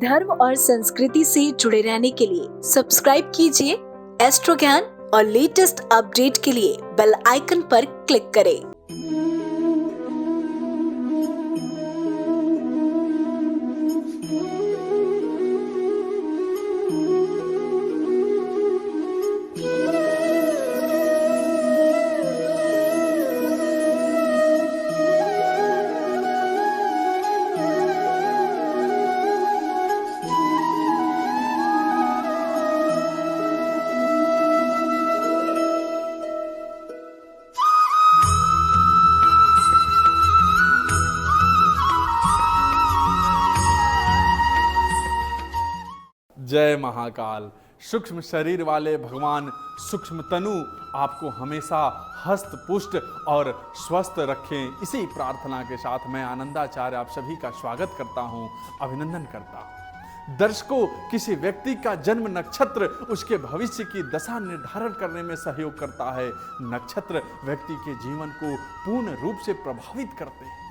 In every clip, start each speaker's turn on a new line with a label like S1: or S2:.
S1: धर्म और संस्कृति से जुड़े रहने के लिए सब्सक्राइब कीजिए एस्ट्रो ज्ञान और लेटेस्ट अपडेट के लिए बेल आइकन पर क्लिक करें।
S2: जय महाकाल। सूक्ष्म शरीर वाले भगवान सूक्ष्म तनु आपको हमेशा हस्त पुष्ट और स्वस्थ रखें। इसी प्रार्थना के साथ मैं आनंदाचार्य आप सभी का स्वागत करता हूं, अभिनंदन करता हूं। दर्शकों, किसी व्यक्ति का जन्म नक्षत्र उसके भविष्य की दशा निर्धारण करने में सहयोग करता है। नक्षत्र व्यक्ति के जीवन को पूर्ण रूप से प्रभावित करते हैं।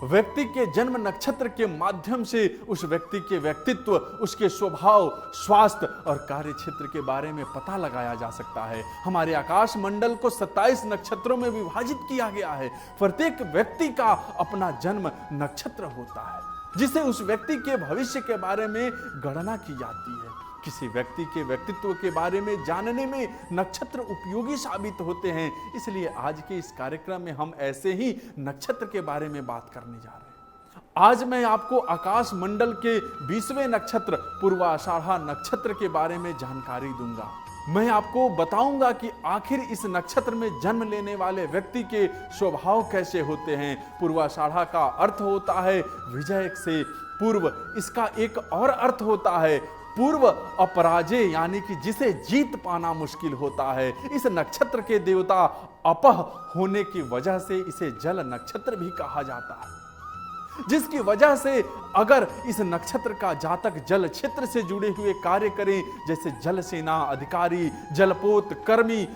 S2: व्यक्ति के जन्म नक्षत्र के माध्यम से उस व्यक्ति के व्यक्तित्व, उसके स्वभाव, स्वास्थ्य और कार्य क्षेत्र के बारे में पता लगाया जा सकता है। हमारे आकाश मंडल को 27 नक्षत्रों में विभाजित किया गया है। प्रत्येक व्यक्ति का अपना जन्म नक्षत्र होता है जिसे उस व्यक्ति के भविष्य के बारे में गणना की जाती है। किसी व्यक्ति के व्यक्तित्व के बारे में जानने में नक्षत्र उपयोगी साबित होते हैं। इसलिए आज के इस कार्यक्रम में हम ऐसे ही नक्षत्र के बारे में बात करने जा रहे हैं। आज मैं आपको आकाश मंडल के 20वें नक्षत्र पूर्वाषाढ़ा नक्षत्र के बारे में जानकारी दूंगा। मैं आपको बताऊंगा कि आखिर इस नक्षत्र में जन्म लेने वाले व्यक्ति के स्वभाव कैसे होते हैं। पूर्वाषाढ़ा का अर्थ होता है विजय से पूर्व। इसका एक और अर्थ होता है पूर्व अपराजय, यानी कि जिसे जीत पाना मुश्किल होता है। इस नक्षत्र के देवता अपह होने की वजह से इसे जल नक्षत्र भी कहा जाता है, जिसकी वजह से अगर इस नक्षत्र का जातक जल क्षेत्र से जुड़े हुए कार्य करें, जैसे जल सेना अधिकारी, जलपोत कर्मी,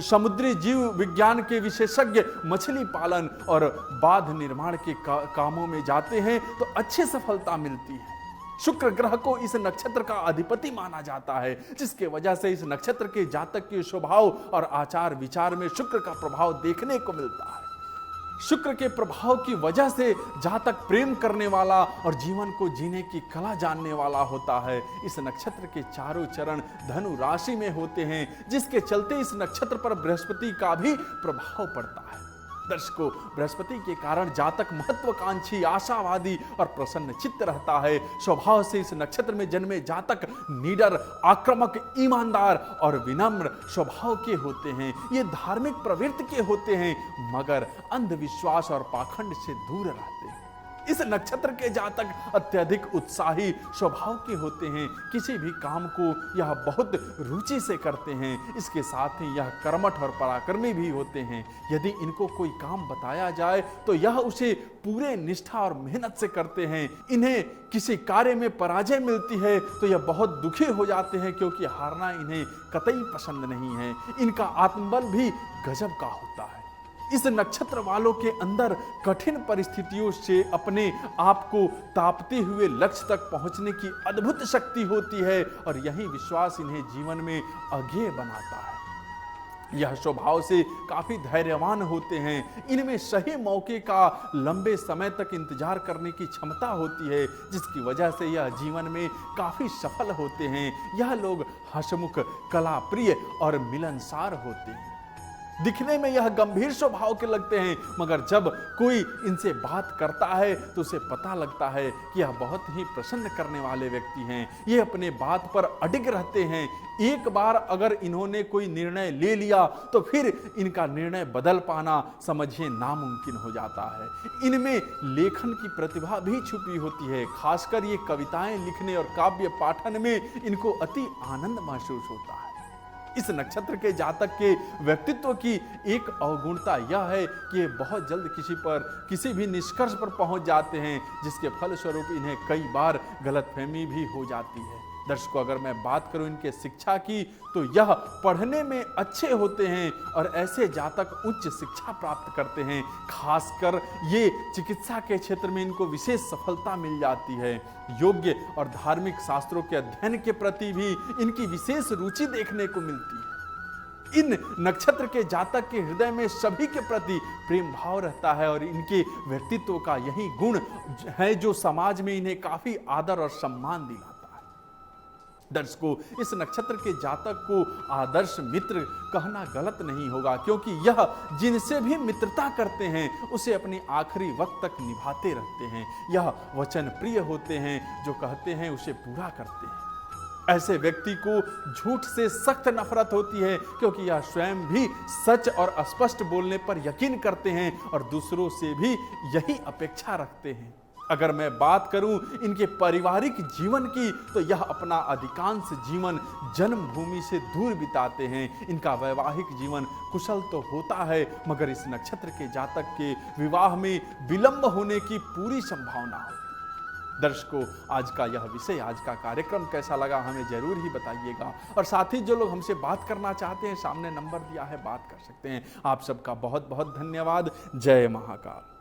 S2: समुद्री जीव विज्ञान के विशेषज्ञ, मछली पालन और बांध निर्माण के कामों में जाते हैं, तो अच्छी सफलता मिलती है। शुक्र ग्रह को इस नक्षत्र का अधिपति माना जाता है, जिसके वजह से इस नक्षत्र के जातक के स्वभाव और आचार विचार में शुक्र का प्रभाव देखने को मिलता है। शुक्र के प्रभाव की वजह से जातक प्रेम करने वाला और जीवन को जीने की कला जानने वाला होता है। इस नक्षत्र के चारों चरण धनु राशि में होते हैं, जिसके चलते इस नक्षत्र पर बृहस्पति का भी प्रभाव पड़ता है। दर्शकों, बृहस्पति के कारण जातक महत्वाकांक्षी, आशावादी और प्रसन्न चित्त रहता है। स्वभाव से इस नक्षत्र में जन्मे जातक निडर, आक्रामक, ईमानदार और विनम्र स्वभाव के होते हैं। ये धार्मिक प्रवृत्ति के होते हैं, मगर अंधविश्वास और पाखंड से दूर रहते हैं। इस नक्षत्र के जातक अत्यधिक उत्साही स्वभाव के होते हैं। किसी भी काम को यह बहुत रुचि से करते हैं। इसके साथ ही यह कर्मठ और पराक्रमी भी होते हैं। यदि इनको कोई काम बताया जाए तो यह उसे पूरे निष्ठा और मेहनत से करते हैं। इन्हें किसी कार्य में पराजय मिलती है तो यह बहुत दुखी हो जाते हैं, क्योंकि हारना इन्हें कतई पसंद नहीं है। इनका आत्मबल भी गजब का होता है। इस नक्षत्र वालों के अंदर कठिन परिस्थितियों से अपने आप को तापते हुए लक्ष्य तक पहुंचने की अद्भुत शक्ति होती है, और यही विश्वास इन्हें जीवन में अज्ञेय बनाता है। यह स्वभाव से काफी धैर्यवान होते हैं। इनमें सही मौके का लंबे समय तक इंतजार करने की क्षमता होती है, जिसकी वजह से यह जीवन में काफी सफल होते हैं। यह लोग हंसमुख, कला प्रिय और मिलनसार होते हैं। दिखने में यह गंभीर स्वभाव के लगते हैं, मगर जब कोई इनसे बात करता है तो उसे पता लगता है कि यह बहुत ही प्रसन्न करने वाले व्यक्ति हैं। ये अपने बात पर अडिग रहते हैं। एक बार अगर इन्होंने कोई निर्णय ले लिया तो फिर इनका निर्णय बदल पाना समझिए नामुमकिन हो जाता है। इनमें लेखन की प्रतिभा भी छुपी होती है। खासकर ये कविताएं लिखने और काव्य पाठन में इनको अति आनंद महसूस होता है। इस नक्षत्र के जातक के व्यक्तित्व की एक अवगुणता यह है कि ये बहुत जल्द किसी भी निष्कर्ष पर पहुंच जाते हैं, जिसके फलस्वरूप इन्हें कई बार गलतफहमी भी हो जाती है। दर्शकों, अगर मैं बात करूं इनके शिक्षा की, तो यह पढ़ने में अच्छे होते हैं और ऐसे जातक उच्च शिक्षा प्राप्त करते हैं। खासकर ये चिकित्सा के क्षेत्र में इनको विशेष सफलता मिल जाती है। योग्य और धार्मिक शास्त्रों के अध्ययन के प्रति भी इनकी विशेष रुचि देखने को मिलती है। इन नक्षत्र के जातक के हृदय में सभी के प्रति प्रेम भाव रहता है और इनके व्यक्तित्व का यही गुण है जो समाज में इन्हें काफी आदर और सम्मान दिलाता है। दर्शकों, इस नक्षत्र के जातक को आदर्श मित्र कहना गलत नहीं होगा, क्योंकि यह जिनसे भी मित्रता करते हैं उसे अपने आखिरी वक्त तक निभाते रहते हैं। यह वचन प्रिय होते हैं, जो कहते हैं उसे पूरा करते हैं। ऐसे व्यक्ति को झूठ से सख्त नफरत होती है, क्योंकि यह स्वयं भी सच और स्पष्ट बोलने पर यकीन करते हैं और दूसरों से भी यही अपेक्षा रखते हैं। अगर मैं बात करूं इनके पारिवारिक जीवन की, तो यह अपना अधिकांश जीवन जन्मभूमि से दूर बिताते हैं। इनका वैवाहिक जीवन कुशल तो होता है, मगर इस नक्षत्र के जातक के विवाह में विलंब होने की पूरी संभावना होती है। दर्शकों, आज का यह विषय, आज का कार्यक्रम कैसा लगा हमें जरूर ही बताइएगा। और साथ ही जो लोग हमसे बात करना चाहते हैं, सामने नंबर दिया है, बात कर सकते हैं। आप सबका बहुत बहुत धन्यवाद। जय महाकाल।